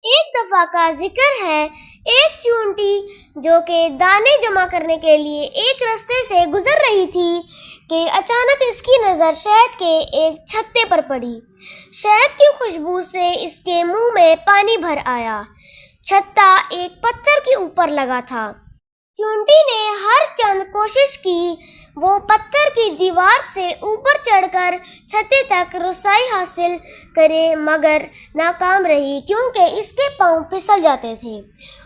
ایک دفعہ کا ذکر ہے، ایک چونٹی جو کہ دانے جمع کرنے کے لیے ایک راستے سے گزر رہی تھی کہ اچانک اس کی نظر شہد کے ایک چھتے پر پڑی۔ شہد کی خوشبو سے اس کے منہ میں پانی بھر آیا۔ چھتا ایک پتھر کے اوپر لگا تھا۔ چونٹی نے ہر چند کوشش کی، وہ پتھر کی دیوار سے اوپر چڑھ کر چھتے تک رسائی حاصل کرے مگر ناکام رہی، کیونکہ اس کے پاؤں پھسل جاتے تھے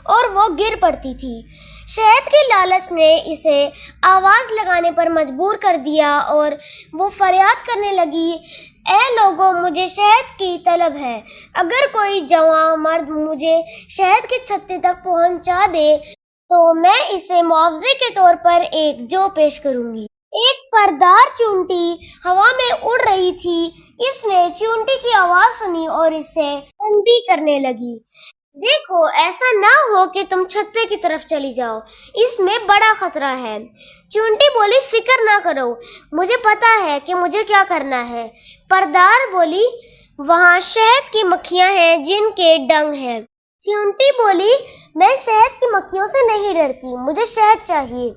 اور وہ گر پڑتی تھی۔ شہد کے لالچ نے اسے آواز لگانے پر مجبور کر دیا اور وہ فریاد کرنے لگی، اے لوگو، مجھے شہد کی طلب ہے۔ اگر کوئی جواں مرد مجھے شہد کے چھتے تک پہنچا دے تو میں اسے معاوضے کے طور پر ایک جو پیش کروں گی۔ ایک پردار چونٹی ہوا میں اڑ رہی تھی۔ اس نے چونٹی کی آواز سنی اور اسے تنبیہ کرنے لگی، دیکھو، ایسا نہ ہو کہ تم چھتے کی طرف چلی جاؤ، اس میں بڑا خطرہ ہے۔ چونٹی بولی، فکر نہ کرو، مجھے پتا ہے کہ مجھے کیا کرنا ہے۔ پردار بولی، وہاں شہد کی مکھیاں ہیں جن کے ڈنگ ہیں۔ چونٹی بولی، میں شہد کی مکھیوں سے نہیں ڈرتی، مجھے شہد چاہیے۔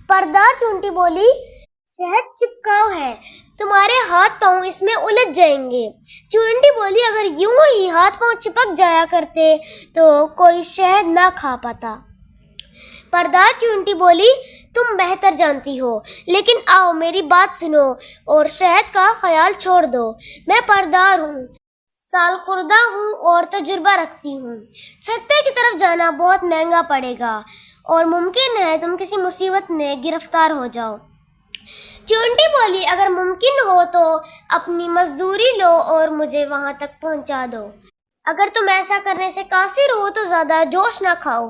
پردار چونٹی بولی، شہد چپکاؤ ہے، تمہارے ہاتھ پاؤں اس میں الجھ جائیں گے۔ چونٹی بولی، اگر یوں ہی ہاتھ پاؤں چپک جایا کرتے تو کوئی شہد نہ کھا پاتا۔ پردار چونٹی بولی، تم بہتر جانتی ہو، لیکن آؤ میری بات سنو اور شہد کا خیال چھوڑ دو۔ میں پردار ہوں، سال خوردہ ہوں اور تجربہ رکھتی ہوں۔ چھتے کی طرف جانا بہت مہنگا پڑے گا اور ممکن ہے تم کسی مصیبت میں گرفتار ہو جاؤ۔ چونٹی بولی، اگر ممکن ہو تو اپنی مزدوری لو اور مجھے وہاں تک پہنچا دو۔ اگر تم ایسا کرنے سے قاصر ہو تو زیادہ جوش نہ کھاؤ،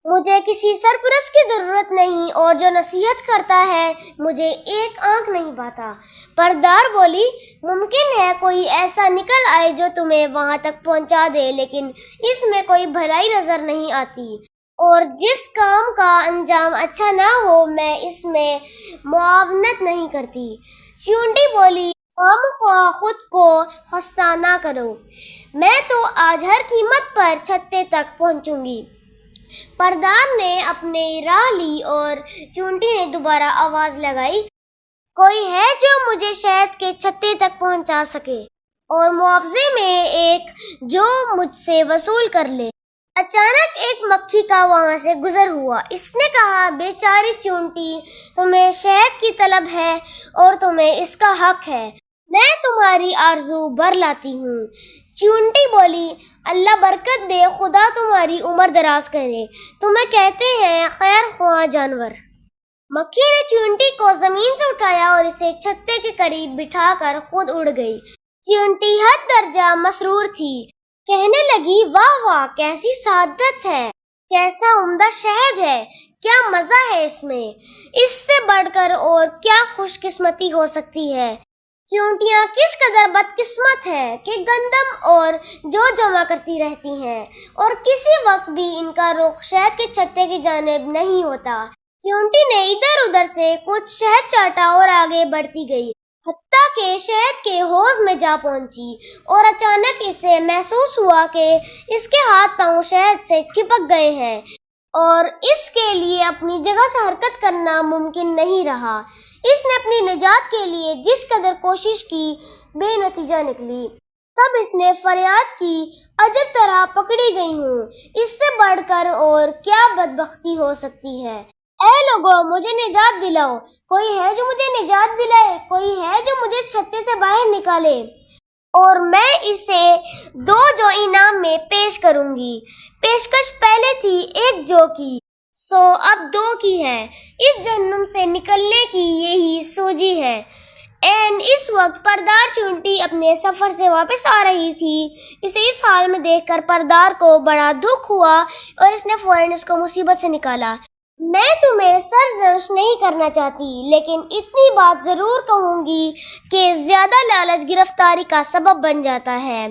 مجھے کسی سرپرست کی ضرورت نہیں اور جو نصیحت کرتا ہے مجھے ایک آنکھ نہیں پاتا۔ پردار بولی، ممکن ہے کوئی ایسا نکل آئے جو تمہیں وہاں تک پہنچا دے، لیکن اس میں کوئی بھلائی نظر نہیں آتی، اور جس کام کا انجام اچھا نہ ہو میں اس میں معاونت نہیں کرتی۔ چونٹی بولی، خواہ خود کو خستہ نہ کرو، میں تو آج ہر قیمت پر چھتے تک پہنچوں گی۔ پردار نے اپنی راہ لی اور چونٹی نے دوبارہ آواز لگائی، کوئی ہے جو مجھے شہد کے چھتے تک پہنچا سکے اور معاوضے میں ایک جو مجھ سے وصول کر لے۔ اچانک ایک مکھی کا وہاں سے گزر ہوا۔ اس نے کہا، بیچاری چونٹی، تمہیں شہد کی طلب ہے اور تمہیں اس کا حق ہے، میں تمہاری آرزو بھر لاتی ہوں۔ چونٹی بولی، اللہ برکت دے، خدا تمہاری عمر دراز کرے، تمہیں کہتے ہیں خیر خواہ جانور۔ مکھی نے چونٹی کو زمین سے اٹھایا اور اسے چھتے کے قریب بٹھا کر خود اڑ گئی۔ چونٹی حد درجہ مسرور تھی، کہنے لگی، واہ واہ، کیسی سعادت ہے، کیسا عمدہ شہد ہے، کیا مزہ ہے اس میں، اس سے بڑھ کر اور کیا خوش قسمتی ہو سکتی ہے۔ چونٹیاں کس قدر بدقسمت ہیں کہ گندم اور جو جمع کرتی رہتی ہیں اور کسی وقت بھی ان کا رخ شہد کے چھتے کی جانب نہیں ہوتا۔ چونٹی نے ادھر ادھر سے کچھ شہد چاٹا اور آگے بڑھتی گئی، حتیٰ کہ شہد کے حوض میں جا پہنچی، اور اچانک اسے محسوس ہوا کہ اس کے ہاتھ پاؤں شہد سے چپک گئے ہیں اور اس کے لیے اپنی جگہ سے حرکت کرنا ممکن نہیں رہا۔ اس نے اپنی نجات کے لیے جس قدر کوشش کی، بے نتیجہ نکلی۔ تب اس نے فریاد کی، اجل طرح پکڑی گئی ہوں، اس سے بڑھ کر اور کیا بدبختی ہو سکتی ہے۔ اے لوگو، مجھے نجات دلاؤ، کوئی ہے جو مجھے نجات دلائے، کوئی ہے جو مجھے چھتے سے باہر نکالے، اور میں اسے 2 جو انعام میں پیش کروں گی۔ پیشکش پہلے تھی 1 جو کی، سو اب 2 کی ہے۔ اس جہنم سے نکلنے کی یہی سوجی ہے۔ عین اس وقت پردار چونٹی اپنے سفر سے واپس آ رہی تھی۔ اسے اس حال میں دیکھ کر پردار کو بڑا دکھ ہوا اور اس نے فوراً اس کو مصیبت سے نکالا۔ میں تمہیں سرزنش نہیں کرنا چاہتی، لیکن اتنی بات ضرور کہوں گی کہ زیادہ لالچ گرفتاری کا سبب بن جاتا ہے۔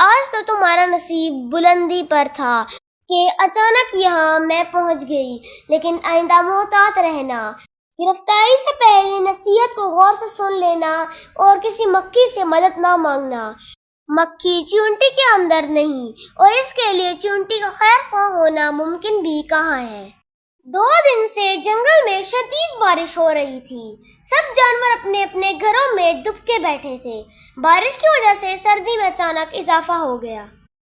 آج تو تمہارا نصیب بلندی پر تھا کہ اچانک یہاں میں پہنچ گئی، لیکن آئندہ محتاط رہنا، گرفتاری سے پہلے نصیحت کو غور سے سن لینا اور کسی مکھی سے مدد نہ مانگنا۔ مکھی چیونٹی کے اندر نہیں، اور اس کے لیے چیونٹی کا خیر خواہ ہونا ممکن بھی کہاں ہے۔ 2 دن سے جنگل میں شدید بارش ہو رہی تھی۔ سب جانور اپنے اپنے گھروں میں دبکے بیٹھے تھے۔ بارش کی وجہ سے سردی میں اچانک اضافہ ہو گیا۔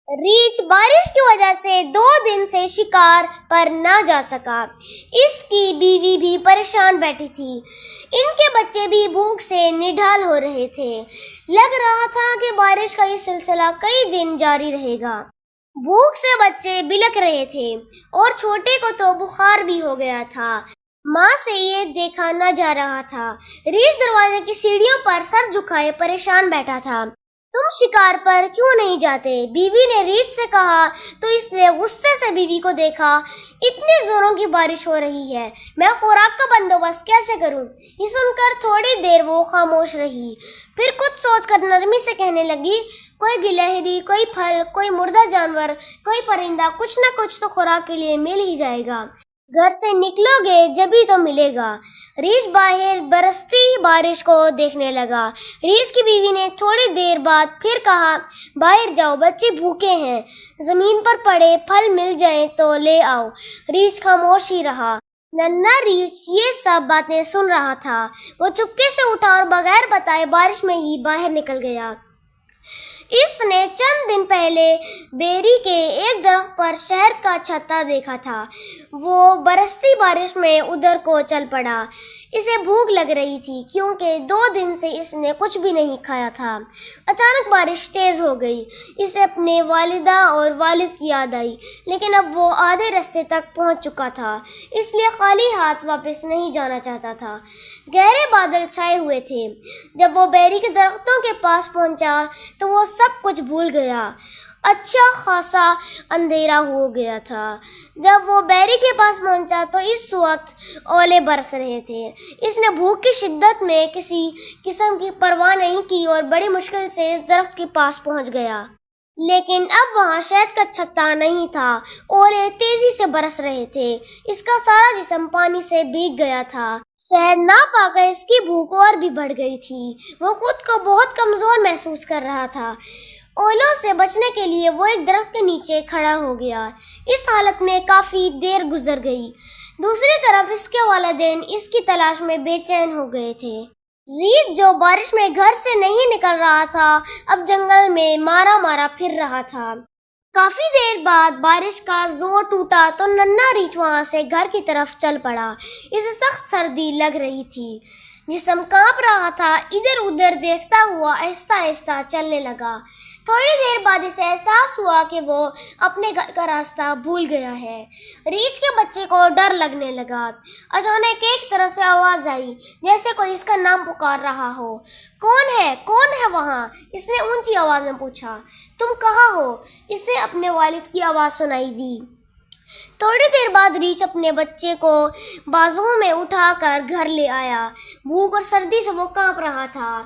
ریچھ بارش کی وجہ سے 2 دن سے شکار پر نہ جا سکا۔ اس کی بیوی بھی پریشان بیٹھی تھی۔ ان کے بچے بھی بھوک سے نڈھال ہو رہے تھے۔ لگ رہا تھا کہ بارش کا یہ سلسلہ کئی دن جاری رہے گا۔ بھوک سے بچے بلک رہے تھے اور چھوٹے کو تو بخار بھی ہو گیا تھا۔ ماں سے یہ دیکھا نہ جا رہا تھا۔ ریچھ دروازے کی سیڑھیوں پر سر جھکائے پریشان بیٹھا تھا۔ تم شکار پر کیوں نہیں جاتے؟ بیوی نے ریچھ سے کہا تو اس نے غصے سے بیوی کو دیکھا۔ اتنی زوروں کی بارش ہو رہی ہے، میں خوراک کا بندوبست کیسے کروں؟ یہ سن کر تھوڑی دیر وہ خاموش رہی، پھر کچھ سوچ کر نرمی سے کہنے لگی، کوئی گلہری، کوئی پھل، کوئی مردہ جانور، کوئی پرندہ، کچھ نہ کچھ تو خوراک کے لیے مل ہی جائے گا۔ گھر سے نکلو گے جبھی تو ملے گا۔ ریچھ باہر برستی بارش کو دیکھنے لگا۔ ریچھ کی بیوی نے تھوڑی دیر بعد پھر کہا، باہر جاؤ، بچے بھوکے ہیں، زمین پر پڑے پھل مل جائیں تو لے آؤ۔ ریچھ خاموش ہی رہا۔ ننھا ریچھ یہ سب باتیں سن رہا تھا۔ وہ چپکے سے اٹھا اور بغیر بتائے بارش میں ہی باہر نکل گیا۔ اس نے چند دن پہلے بیری کے ایک درخت پر شہد کا چھتا دیکھا تھا۔ وہ برستی بارش میں ادھر کو چل پڑا۔ اسے بھوک لگ رہی تھی کیونکہ 2 دن سے اس نے کچھ بھی نہیں کھایا تھا۔ اچانک بارش تیز ہو گئی۔ اسے اپنے والدہ اور والد کی یاد آئی، لیکن اب وہ آدھے راستے تک پہنچ چکا تھا، اس لیے خالی ہاتھ واپس نہیں جانا چاہتا تھا۔ گہرے بادل چھائے ہوئے تھے۔ جب وہ بیری کے درختوں کے پاس پہنچا تو وہ سب کچھ بھول گیا۔ اچھا خاصا اندھیرا ہو گیا تھا۔ جب وہ بیری کے پاس پہنچا تو اس وقت اولے برس رہے تھے۔ اس نے بھوک کی شدت میں کسی قسم کی پرواہ نہیں کی اور بڑی مشکل سے اس درخت کے پاس پہنچ گیا۔ لیکن اب وہاں شہد کا چھتا نہیں تھا۔ اولے تیزی سے برس رہے تھے۔ اس کا سارا جسم پانی سے بھیگ گیا تھا۔ شہد نہ پا کر اس کی بھوک اور بھی بڑھ گئی تھی۔ وہ خود کو بہت کمزور محسوس کر رہا تھا۔ اولوں سے بچنے کے لیے وہ ایک درخت کے نیچے کھڑا ہو گیا۔ اس حالت میں کافی دیر گزر گئی۔ دوسری طرف اس کے والدین اس کی تلاش میں بے چین ہو گئے تھے۔ ریچھ جو بارش میں گھر سے نہیں نکل رہا تھا، اب جنگل میں مارا مارا پھر رہا تھا۔ کافی دیر بعد بارش کا زور ٹوٹا تو ننھا ریچھ وہاں سے گھر کی طرف چل پڑا۔ اسے سخت سردی لگ رہی تھی، جسم کانپ رہا تھا۔ ادھر ادھر دیکھتا ہوا آہستہ آہستہ چلنے لگا۔ تھوڑی دیر بعد اسے احساس ہوا کہ وہ اپنے گھر کا راستہ بھول گیا ہے۔ ریچھ کے بچے کو ڈر لگنے لگا۔ اچانک ایک طرف سے آواز آئی، جیسے کوئی اس کا نام پکار رہا ہو۔ کون ہے وہاں؟ اس نے اونچی آواز میں پوچھا۔ تم کہاں ہو؟ اسے اپنے والد کی آواز سنائی دی۔ تھوڑی دیر بعد ریچھ اپنے بچے کو بازوؤں میں اٹھا کر گھر لے آیا۔ بھوک اور سردی سے وہ کانپ رہا تھا۔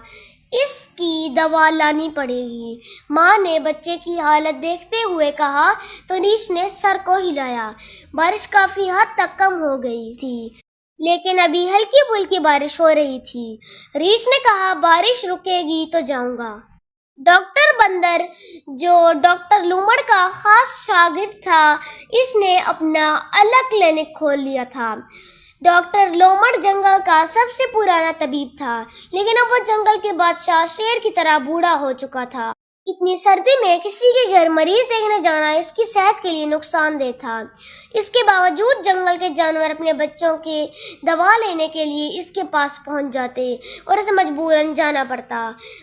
اس کی دوا لانی پڑے گی، ماں نے بچے کی حالت دیکھتے ہوئے کہا تو ریچھ نے سر کو ہلایا۔ بارش کافی حد تک کم ہو گئی تھی، لیکن ابھی ہلکی پھلکی بارش ہو رہی تھی۔ ریچھ نے کہا، بارش رکے گی تو جاؤں گا۔ ڈاکٹر بندر، جو ڈاکٹر لومڑ کا خاص شاگرد تھا، اس نے اپنا الگ کلینک کھول لیا تھا۔ ڈاکٹر لومڑ جنگل کا سب سے پرانا طبیب تھا، لیکن اب وہ جنگل کے بادشاہ شیر کی طرح بوڑھا ہو چکا تھا۔ اتنی سردی میں کسی کے گھر مریض دیکھنے جانا اس کی صحت کے لیے نقصان دہ تھا۔ اس کے باوجود جنگل کے جانور اپنے بچوں کے دوا لینے کے لیے اس کے پاس پہنچ جاتے اور اسے مجبوراً جانا پڑتا۔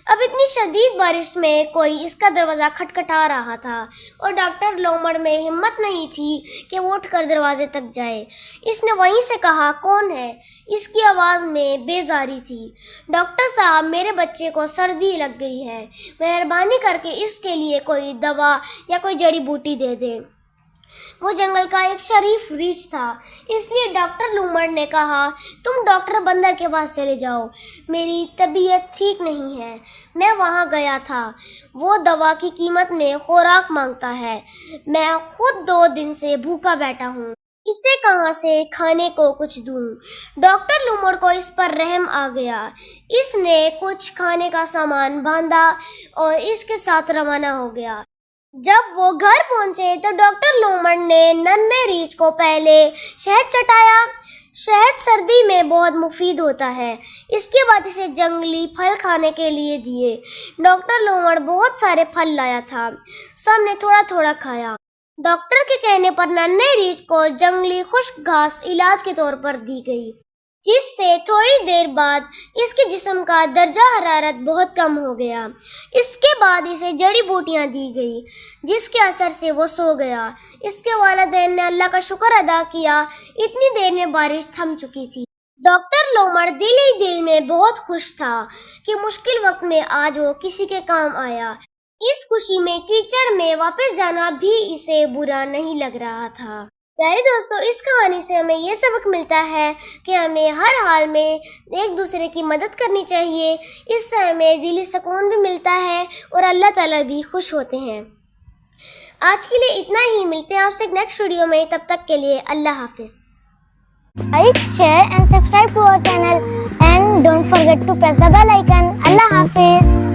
اب اتنی شدید بارش میں کوئی اس کا دروازہ کھٹکھٹا رہا تھا اور ڈاکٹر لومڑ میں ہمت نہیں تھی کہ وہ اٹھ کر دروازے تک جائے۔ اس نے وہیں سے کہا، کون ہے؟ اس کی آواز میں بیزاری تھی۔ ڈاکٹر صاحب، میرے بچے کو سردی لگ گئی ہے، مہربانی کر کے اس کے لیے کوئی دوا یا کوئی جڑی بوٹی دے دے۔ وہ جنگل کا ایک شریف ریچھ تھا، اس لیے ڈاکٹر لومڑ نے کہا، تم ڈاکٹر بندر کے پاس چلے جاؤ، میری طبیعت ٹھیک نہیں ہے۔ میں وہاں گیا تھا، وہ دوا کی قیمت میں خوراک مانگتا ہے۔ میں خود 2 دن سے بھوکا بیٹھا ہوں۔ اسے کہاں سے کھانے کو کچھ دوں۔ ڈاکٹر لومڑ کو اس پر رحم آ گیا۔ اس نے کچھ کھانے کا سامان باندھا اور اس کے ساتھ روانہ ہو گیا۔ جب وہ گھر پہنچے تو ڈاکٹر لومڑ نے ننھے ریچھ کو پہلے شہد چٹایا۔ شہد سردی میں بہت مفید ہوتا ہے۔ اس کے بعد اسے جنگلی پھل کھانے کے لیے دیے۔ ڈاکٹر لومڑ بہت سارے پھل لایا تھا، سب نے تھوڑا تھوڑا کھایا۔ ڈاکٹر کے کہنے پر ننھے ریچھ کو جنگلی خشک گھاس علاج کے طور پر دی گئی، جس سے تھوڑی دیر بعد اس کے جسم کا درجہ حرارت بہت کم ہو گیا۔ اس کے بعد اسے جڑی بوٹیاں دی گئی، جس کے اثر سے وہ سو گیا۔ اس کے والدین نے اللہ کا شکر ادا کیا، اتنی دیر میں بارش تھم چکی تھی۔ ڈاکٹر لومڑ دل ہی دل میں بہت خوش تھا کہ مشکل وقت میں آج وہ کسی کے کام آیا۔ اس خوشی میں کیچڑ میں واپس جانا بھی اسے برا نہیں لگ رہا تھا۔ پیارے دوستو، اس کہانی سے ہمیں یہ سبق ملتا ہے کہ ہمیں ہر حال میں ایک دوسرے کی مدد کرنی چاہیے۔ اس سے ہمیں دلی سکون بھی ملتا ہے اور اللہ تعالیٰ بھی خوش ہوتے ہیں۔ آج کے لیے اتنا ہی، ملتے ہیں آپ سے نیکسٹ ویڈیو میں، تب تک کے لیے اللہ حافظ۔ Like, share and subscribe to our channel and don't forget to press the bell icon. Allah Hafiz.